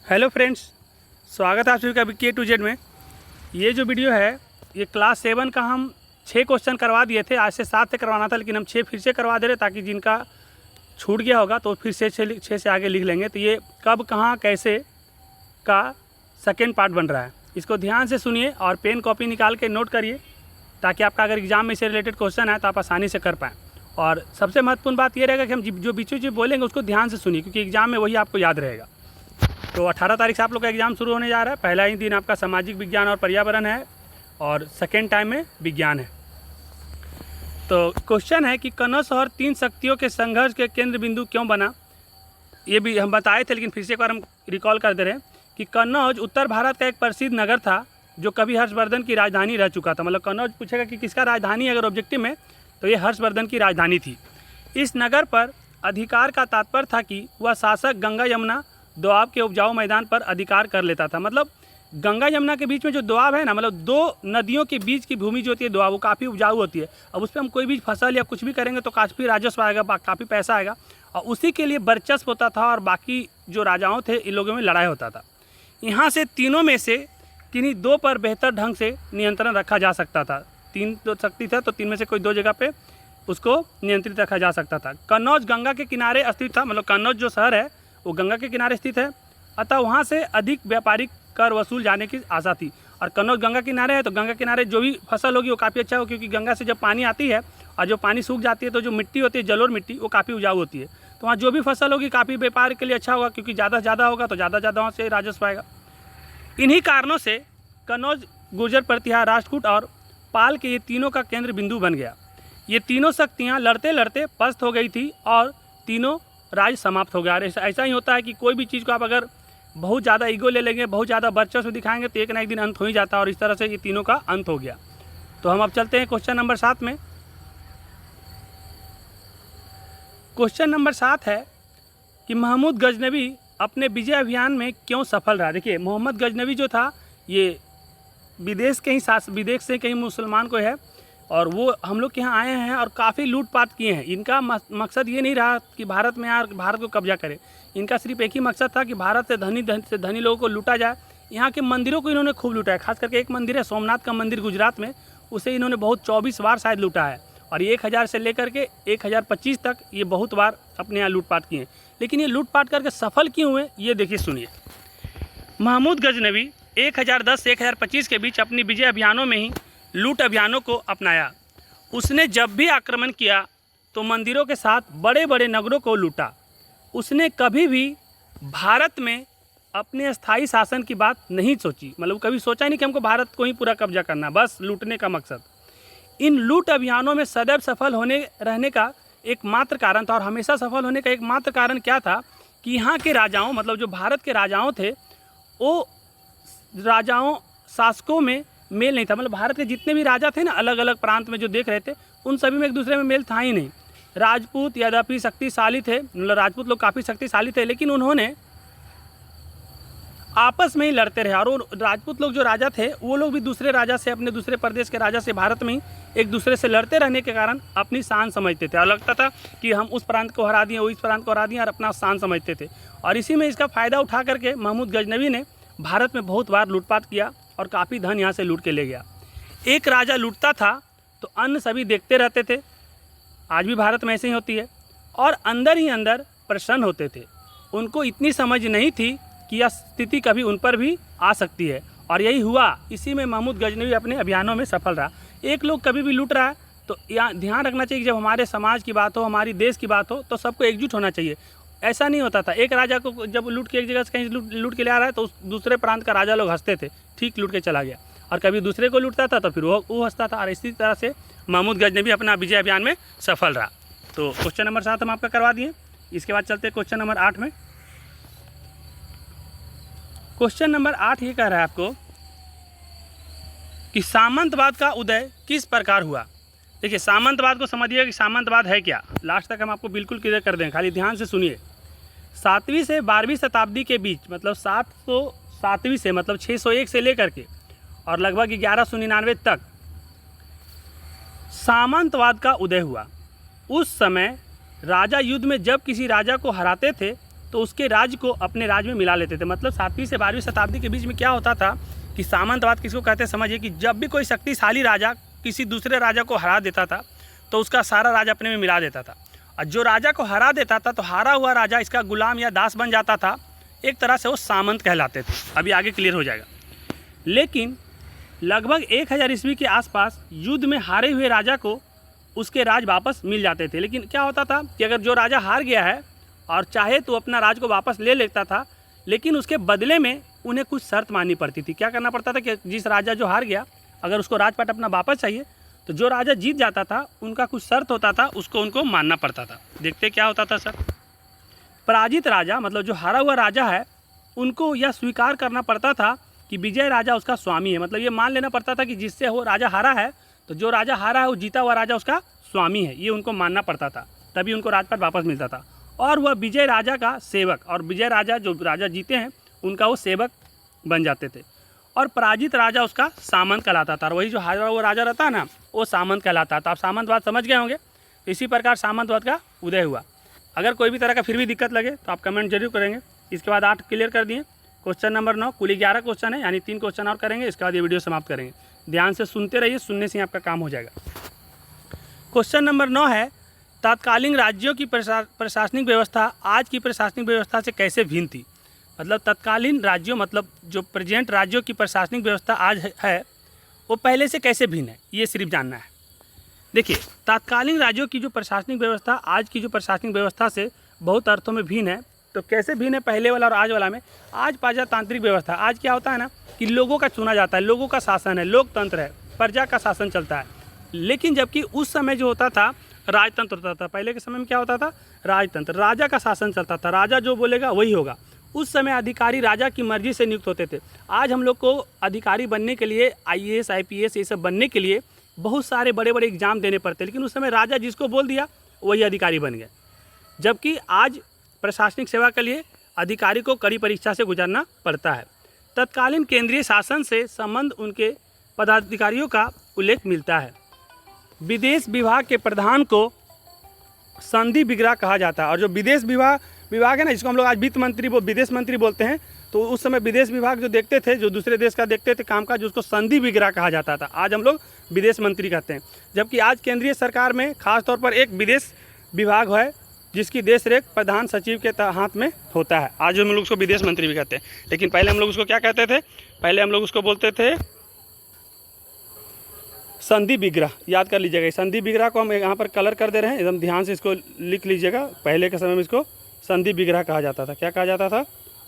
Hello friends, स्वागत है आप सभी का K2Z में। ये जो वीडियो है ये क्लास 7 का हम 6 क्वेश्चन करवा दिए थे। आज से 7 से करवाना था, लेकिन हम 6 फिर से करवा दे रहे ताकि जिनका छूट गया होगा तो फिर से 6 से आगे लिख लेंगे। तो ये कब कहाँ कैसे का सेकेंड पार्ट बन रहा है, इसको ध्यान से सुनिए और पेन कॉपी निकाल के नोट करिए ताकि आपका अगर एग्जाम में से रिलेटेड क्वेश्चन है तो आप आसानी से कर पाएँ। और सबसे महत्वपूर्ण बात ये रहेगा कि हम जो बीचों बीच बोलेंगे उसको ध्यान से सुनिए, क्योंकि एग्जाम में वही आपको याद रहेगा। तो 18 तारीख से आप लोग का एग्ज़ाम शुरू होने जा रहा है। पहला ही दिन आपका सामाजिक विज्ञान और पर्यावरण है और सेकेंड टाइम में विज्ञान है। तो क्वेश्चन है कि कनौज शहर 3 शक्तियों के संघर्ष के केंद्र बिंदु क्यों बना। ये भी हम बताए थे, लेकिन फिर से एक बार हम रिकॉल कर दे रहे हैं कि कन्नौज उत्तर भारत का एक प्रसिद्ध नगर था जो कभी हर्षवर्धन की राजधानी रह चुका था। मतलब कन्नौज पूछेगा कि किसका राजधानी, अगर ऑब्जेक्टिव में तो ये हर्षवर्धन की राजधानी थी। इस नगर पर अधिकार का तात्पर्य था कि वह शासक गंगा यमुना दोआब के उपजाऊ मैदान पर अधिकार कर लेता था। मतलब गंगा यमुना के बीच में जो दोआब है ना, मतलब 2 नदियों के बीच की भूमि जो होती है दोआब, वो काफ़ी उपजाऊ होती है। अब उस पर हम कोई भी फसल या कुछ भी करेंगे तो काफ़ी राजस्व आएगा, काफ़ी पैसा आएगा, और उसी के लिए वर्चस्व होता था और बाकी जो राजाओं थे इन लोगों में लड़ाई होता था। यहाँ से तीनों में से किन्हीं 2 पर बेहतर ढंग से नियंत्रण रखा जा सकता था। 3 तो शक्ति था तो 3 में से कोई 2 जगह पे उसको नियंत्रित रखा जा सकता था। कन्नौज गंगा के किनारे स्थित था, मतलब कन्नौज जो शहर है वो गंगा के किनारे स्थित है, अतः वहाँ से अधिक व्यापारिक कर वसूल जाने की आशा थी। और कन्नौज गंगा किनारे है तो गंगा किनारे जो भी फसल होगी वो काफ़ी अच्छा हो, क्योंकि गंगा से जब पानी आती है और जो पानी सूख जाती है तो जो मिट्टी होती है जलोढ़ मिट्टी वो काफ़ी उपजाऊ होती है। तो वहाँ जो भी फसल होगी काफ़ी व्यापार के लिए अच्छा होगा, क्योंकि ज़्यादा से ज़्यादा होगा तो ज़्यादा वहाँ से राजस्व आएगा। इन्हीं कारणों से कन्नौज गुर्जर प्रतिहार राष्ट्रकूट और पाल के ये तीनों का केंद्र बिंदु बन गया। ये तीनों शक्तियाँ लड़ते लड़ते पस्त हो गई थी और तीनों राज्य समाप्त हो गया। ऐसा ही होता है कि कोई भी चीज़ को आप अगर बहुत ज़्यादा ईगो ले लेंगे, बहुत ज़्यादा वर्चस्व दिखाएंगे तो एक ना एक दिन अंत हो ही जाता है, और इस तरह से ये तीनों का अंत हो गया। तो हम अब चलते हैं क्वेश्चन नंबर 7 में। क्वेश्चन नंबर 7 है कि महमूद गजनवी अपने विजय अभियान में क्यों सफल रहा। देखिए, मोहम्मद गजनवी जो था ये विदेश से कहीं मुसलमान को है और वो हम लोग के यहाँ आए हैं और काफ़ी लूटपाट किए हैं। इनका मकसद ये नहीं रहा कि भारत में यार भारत को कब्जा करे। इनका सिर्फ एक ही मकसद था कि भारत से धनी लोगों को लूटा जाए। यहाँ के मंदिरों को इन्होंने खूब लूटा है। खास करके एक मंदिर है सोमनाथ का मंदिर गुजरात में, उसे इन्होंने बहुत 24 बार शायद लूटा है, और ये 1000 से लेकर के 1025 तक ये बहुत बार अपने यहाँ लूटपाट किए हैं। लेकिन ये लूटपाट करके सफल क्यों हुए ये देखिए, सुनिए। महमूद गजनवी 1010 से 1025 के बीच अपनी विजय अभियानों में ही लूट अभियानों को अपनाया। उसने जब भी आक्रमण किया तो मंदिरों के साथ बड़े बड़े नगरों को लूटा। उसने कभी भी भारत में अपने स्थायी शासन की बात नहीं सोची, मतलब कभी सोचा नहीं कि हमको भारत को ही पूरा कब्जा करना, बस लूटने का मकसद। इन लूट अभियानों में सदैव सफल रहने का एकमात्र कारण था, और हमेशा सफल होने का एकमात्र कारण क्या था कि यहाँ के राजाओं, मतलब जो भारत के राजाओं थे, वो राजाओं शासकों में मेल नहीं था। मतलब भारत के जितने भी राजा थे ना, अलग अलग प्रांत में जो देख रहे थे, उन सभी में एक दूसरे में मेल था ही नहीं। राजपूत यद्यपि शक्तिशाली थे, मतलब राजपूत लोग काफ़ी शक्तिशाली थे, लेकिन उन्होंने आपस में ही लड़ते रहे। और वो राजपूत लोग जो राजा थे वो लोग भी दूसरे राजा से, अपने दूसरे प्रदेश के राजा से भारत में ही एक दूसरे से लड़ते रहने के कारण अपनी शान समझते थे, और लगता था कि हम उस प्रांत को हरा दिए, वो इस प्रांत को हरा दिए, और अपना शान समझते थे। और इसी में इसका फ़ायदा उठा करके महमूद गजनवी ने भारत में बहुत बार लूटपाट किया और काफ़ी धन यहाँ से लूट के ले गया। एक राजा लूटता था तो अन्य सभी देखते रहते थे। आज भी भारत में ऐसे ही होती है, और अंदर ही अंदर प्रसन्न होते थे। उनको इतनी समझ नहीं थी कि यह स्थिति कभी उन पर भी आ सकती है, और यही हुआ। इसी में महमूद गजनवी अपने अभियानों में सफल रहा। एक लोग कभी भी लूट रहा है तो यहाँ ध्यान रखना चाहिए कि जब हमारे समाज की बात हो, हमारी देश की बात हो, तो सबको एकजुट होना चाहिए। ऐसा नहीं होता था, एक राजा को जब लूट के एक जगह से कहीं लूट के ले आ रहा है तो दूसरे प्रांत का राजा लोग हंसते थे, ठीक लूट के चला गया, और कभी दूसरे को लूटता था तो फिर वो हंसता था। और इसी तरह से महमूद गजनवी अपना विजय अभियान में सफल रहा। तो क्वेश्चन नंबर 7 हम आपका करवा दिए। इसके बाद चलते हैं क्वेश्चन नंबर 8 में। क्वेश्चन नंबर 8 ये कह रहा है आपको कि सामंतवाद का उदय किस प्रकार हुआ। देखिए, सामंतवाद को समझिए कि सामंतवाद है क्या। लास्ट तक हम आपको बिल्कुल क्लियर कर दें, खाली ध्यान से सुनिए। 7वीं से 12वीं शताब्दी के बीच, मतलब 707वीं से मतलब 601 से लेकर के और लगभग 1199 तक सामंतवाद का उदय हुआ। उस समय राजा युद्ध में जब किसी राजा को हराते थे तो उसके राज्य को अपने राज्य में मिला लेते थे। मतलब 7वीं से 12वीं शताब्दी के बीच में क्या होता था कि सामंतवाद किसको कहते हैं समझिए, कि जब भी कोई शक्तिशाली राजा किसी दूसरे राजा को हरा देता था तो उसका सारा राज अपने में मिला देता था, और जो राजा को हरा देता था तो हारा हुआ राजा इसका गुलाम या दास बन जाता था। एक तरह से वो सामंत कहलाते थे। अभी आगे क्लियर हो जाएगा। लेकिन लगभग 1000 ईस्वी के आसपास युद्ध में हारे हुए राजा को उसके राज वापस मिल जाते थे। लेकिन क्या होता था कि अगर जो राजा हार गया है और चाहे तो अपना राज को वापस ले लेता था, लेकिन उसके बदले में उन्हें कुछ शर्त माननी पड़ती थी। क्या करना पड़ता था कि जिस राजा जो हार गया, अगर उसको राजपाट अपना वापस चाहिए तो जो राजा जीत जाता था उनका कुछ शर्त होता था, उसको उनको मानना पड़ता था। देखते क्या होता था सर। पराजित राजा मतलब जो हारा हुआ राजा है, उनको यह स्वीकार करना पड़ता था कि विजय राजा उसका स्वामी है। मतलब ये मान लेना पड़ता था कि जिससे वो राजा हारा है, तो जो राजा हारा है वो जीता हुआ राजा उसका स्वामी है, ये उनको मानना पड़ता था, तभी उनको राजपाट वापस मिलता था। और वह विजय राजा का सेवक, और विजय राजा जो राजा जीते हैं उनका वो सेवक बन जाते थे। और पराजित राजा उसका सामंत कहलाता था, और वही जो हारा हुआ राजा रहता है ना, वो सामंत कहलाता था। आप सामंतवाद समझ गए होंगे। इसी प्रकार सामंतवाद का उदय हुआ। अगर कोई भी तरह का फिर भी दिक्कत लगे तो आप कमेंट जरूर करेंगे। इसके बाद 8 क्लियर कर दिए। क्वेश्चन नंबर 9, कुल 11 क्वेश्चन है, यानी 3 क्वेश्चन और करेंगे, इसके बाद ये वीडियो समाप्त करेंगे। ध्यान से सुनते रहिए, सुनने से ही आपका काम हो जाएगा। क्वेश्चन नंबर 9 है, तत्कालीन राज्यों की प्रशासनिक व्यवस्था आज की प्रशासनिक व्यवस्था से कैसे भिन्न थी। मतलब तत्कालीन राज्यों मतलब जो प्रेजेंट राज्यों की प्रशासनिक व्यवस्था आज है वो पहले से कैसे भिन्न है, ये सिर्फ जानना है। देखिए, तत्कालीन राज्यों की जो प्रशासनिक व्यवस्था आज की जो प्रशासनिक व्यवस्था से बहुत अर्थों में भिन्न है। तो कैसे भिन्न है पहले वाला और आज वाला में। आज प्रजातांत्रिक व्यवस्था, आज क्या होता है ना कि लोगों का चुना जाता है, लोगों का शासन है, लोकतंत्र है, प्रजा का शासन चलता है। लेकिन जबकि उस समय जो होता था राजतंत्र होता था। पहले के समय में क्या होता था, राजतंत्र, राजा का शासन चलता था, राजा जो बोलेगा वही होगा। उस समय अधिकारी राजा की मर्जी से नियुक्त होते थे। आज हम लोग को अधिकारी बनने के लिए IAS IPS ये सब बनने के लिए बहुत सारे बड़े बड़े एग्जाम देने पड़ते हैं, लेकिन उस समय राजा जिसको बोल दिया वही अधिकारी बन गए। जबकि आज प्रशासनिक सेवा के लिए अधिकारी को कड़ी परीक्षा से गुजरना पड़ता है। तत्कालीन केंद्रीय शासन से संबंध उनके पदाधिकारियों का उल्लेख मिलता है। विदेश विभाग के प्रधान को संधि विग्रह कहा जाता है। और जो विदेश विभाग है ना, जिसको हम लोग आज विदेश मंत्री बोलते हैं, तो उस समय विदेश विभाग जो देखते थे, जो दूसरे देश का देखते थे कामकाज, उसको संधि विग्रह कहा जाता था। आज हम लोग विदेश मंत्री कहते हैं। जबकि आज केंद्रीय सरकार में खास तौर पर एक विदेश विभाग है जिसकी देश रेख प्रधान सचिव के हाथ में होता है। आज हम लोग उसको विदेश मंत्री भी कहते हैं, लेकिन पहले हम लोग उसको क्या कहते थे, पहले हम लोग उसको बोलते थे संधि विग्रह। याद कर लीजिएगा, संधि विग्रह को हम यहाँ पर कलर कर दे रहे हैं, एकदम ध्यान से इसको लिख लीजिएगा। पहले के समय में इसको संधि विग्रह कहा जाता था। क्या कहा जाता था,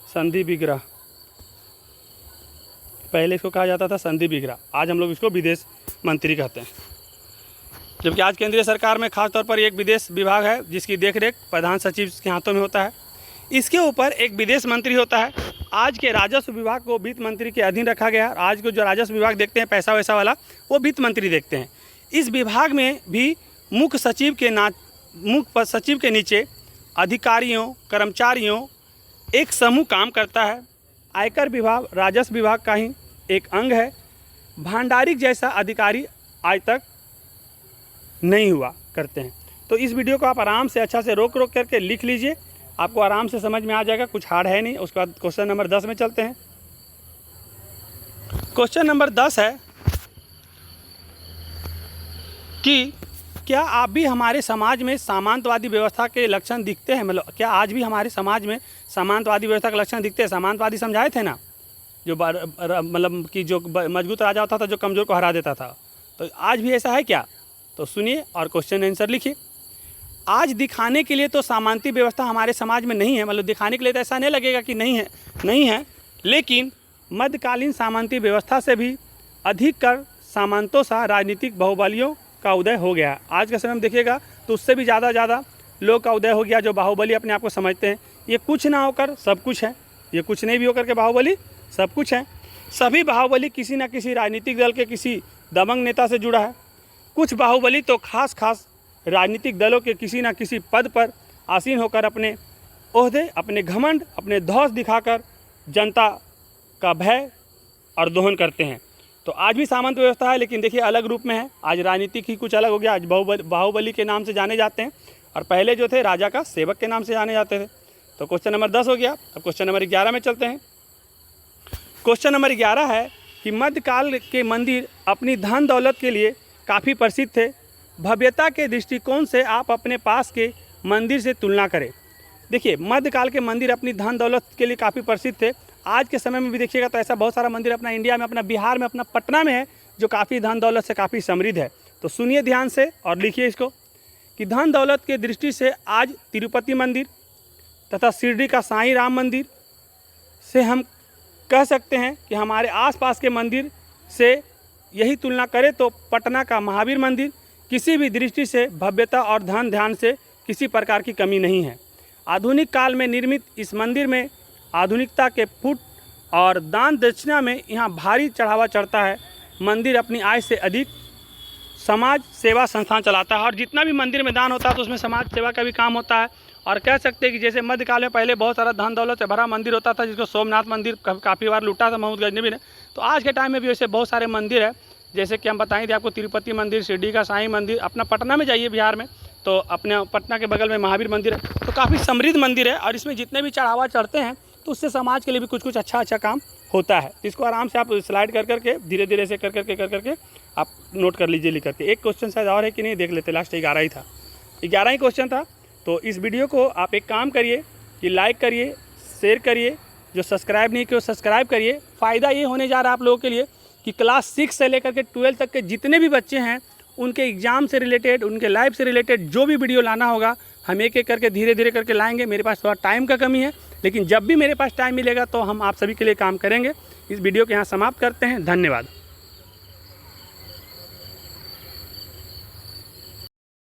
संधि विग्रह। पहले इसको कहा जाता था संधि विग्रह, आज हम लोग इसको विदेश मंत्री कहते हैं। जबकि आज केंद्रीय सरकार में खास तौर पर एक विदेश विभाग है जिसकी देखरेख प्रधान सचिव के हाथों में होता है। इसके ऊपर एक विदेश मंत्री होता है। आज के राजस्व विभाग को वित्त मंत्री के अधीन रखा गया है। आज को जो राजस्व विभाग देखते हैं पैसा वैसा वाला, वो वित्त मंत्री देखते हैं। इस विभाग में भी मुख्य सचिव के नीचे अधिकारियों कर्मचारियों एक समूह काम करता है। आयकर विभाग राजस्व विभाग का ही एक अंग है। भंडारिक जैसा अधिकारी आज तक नहीं हुआ करते हैं। तो इस वीडियो को आप आराम से अच्छा से रोक करके लिख लीजिए, आपको आराम से समझ में आ जाएगा, कुछ हार्ड है नहीं। उसके बाद क्वेश्चन नंबर 10 में चलते हैं। क्वेश्चन नंबर 10 है कि क्या आप भी हमारे समाज में सामंतवादी व्यवस्था के लक्षण दिखते हैं। मतलब क्या आज भी हमारे समाज में सामंतवादी व्यवस्था के लक्षण दिखते हैं। सामंतवादी समझाए थे ना, जो मतलब कि जो मजबूत राजा होता था जो कमज़ोर को हरा देता था। तो आज भी ऐसा है क्या, तो सुनिए और क्वेश्चन आंसर लिखिए। आज दिखाने के लिए तो सामंती व्यवस्था हमारे समाज में नहीं है। मतलब दिखाने के लिए तो ऐसा नहीं लगेगा कि नहीं है, लेकिन मध्यकालीन सामंती व्यवस्था से भी अधिक कर सामंतों सा राजनीतिक बाहुबलियों का उदय हो गया। आज के समय में देखिएगा तो उससे भी ज़्यादा लोग का उदय हो गया जो बाहुबली अपने आप को समझते हैं। ये कुछ ना होकर सब कुछ है, ये कुछ नहीं भी होकर के बाहुबली सब कुछ है। सभी बाहुबली किसी न किसी राजनीतिक दल के किसी दबंग नेता से जुड़ा है। कुछ बाहुबली तो खास राजनीतिक दलों के किसी न किसी पद पर आसीन होकर अपने ओहदे, अपने घमंड, अपने धौस दिखाकर जनता का भय और दोहन करते हैं। तो आज भी सामंत व्यवस्था है, लेकिन देखिए अलग रूप में है। आज राजनीतिक ही कुछ अलग हो गया। आज बाहुबली के नाम से जाने जाते हैं, और पहले जो थे राजा का सेवक के नाम से जाने जाते थे। तो क्वेश्चन नंबर 10 हो गया। अब क्वेश्चन नंबर 11 में चलते हैं। क्वेश्चन नंबर 11 है कि मध्यकाल के मंदिर अपनी धन दौलत के लिए काफ़ी प्रसिद्ध थे। भव्यता के दृष्टिकोण से आप अपने पास के मंदिर से तुलना करें। देखिए, मध्यकाल के मंदिर अपनी धन दौलत के लिए काफ़ी प्रसिद्ध थे। आज के समय में भी देखिएगा तो ऐसा बहुत सारा मंदिर अपना इंडिया में, अपना बिहार में, अपना पटना में है जो काफ़ी धन दौलत से काफ़ी समृद्ध है। तो सुनिए ध्यान से और लिखिए इसको कि धन दौलत के दृष्टि से आज तिरुपति मंदिर तथा शिरडी का साईं राम मंदिर से हम कह सकते हैं कि हमारे आसपास के मंदिर से यही तुलना करें तो पटना का महावीर मंदिर किसी भी दृष्टि से भव्यता और धन ध्यान से किसी प्रकार की कमी नहीं है। आधुनिक काल में निर्मित इस मंदिर में आधुनिकता के फुट और दान दक्षिणा में यहाँ भारी चढ़ावा चढ़ता है। मंदिर अपनी आय से अधिक समाज सेवा संस्थान चलाता है और जितना भी मंदिर में दान होता है तो उसमें समाज सेवा का भी काम होता है। और कह सकते हैं कि जैसे मध्यकाल में पहले बहुत सारा धन दौलत से भरा मंदिर होता था जिसको सोमनाथ मंदिर काफ़ी बार लूटा था महमूद गजनबी ने। तो आज के टाइम में भी वैसे बहुत सारे मंदिर है, जैसे कि हम बताएं थे आपको तिरुपति मंदिर, शिरडी का साईं मंदिर। अपना पटना में जाइए बिहार में तो अपने पटना के बगल में महावीर मंदिर है। तो काफ़ी समृद्ध मंदिर है और इसमें जितने भी चढ़ावा चढ़ते हैं तो उससे समाज के लिए भी कुछ अच्छा काम होता है। इसको आराम से आप स्लाइड कर करके धीरे धीरे से कर करके आप नोट कर लीजिए लिख करके। एक क्वेश्चन शायद और है कि नहीं देख लेते, लास्ट 11 ही था, 11 ही क्वेश्चन था। तो इस वीडियो को आप एक काम करिए कि लाइक करिए, शेयर करिए, जो सब्सक्राइब नहीं किए सब्सक्राइब करिए। फ़ायदा ये होने जा रहा है आप लोगों के लिए कि क्लास 6 से लेकर के 12 तक के जितने भी बच्चे हैं उनके एग्ज़ाम से रिलेटेड, उनके लाइफ से रिलेटेड जो भी वीडियो लाना होगा हम एक करके धीरे धीरे करके लाएंगे। मेरे पास थोड़ा टाइम का कमी है, लेकिन जब भी मेरे पास टाइम मिलेगा तो हम आप सभी के लिए काम करेंगे। इस वीडियो को यहाँ समाप्त करते हैं। धन्यवाद।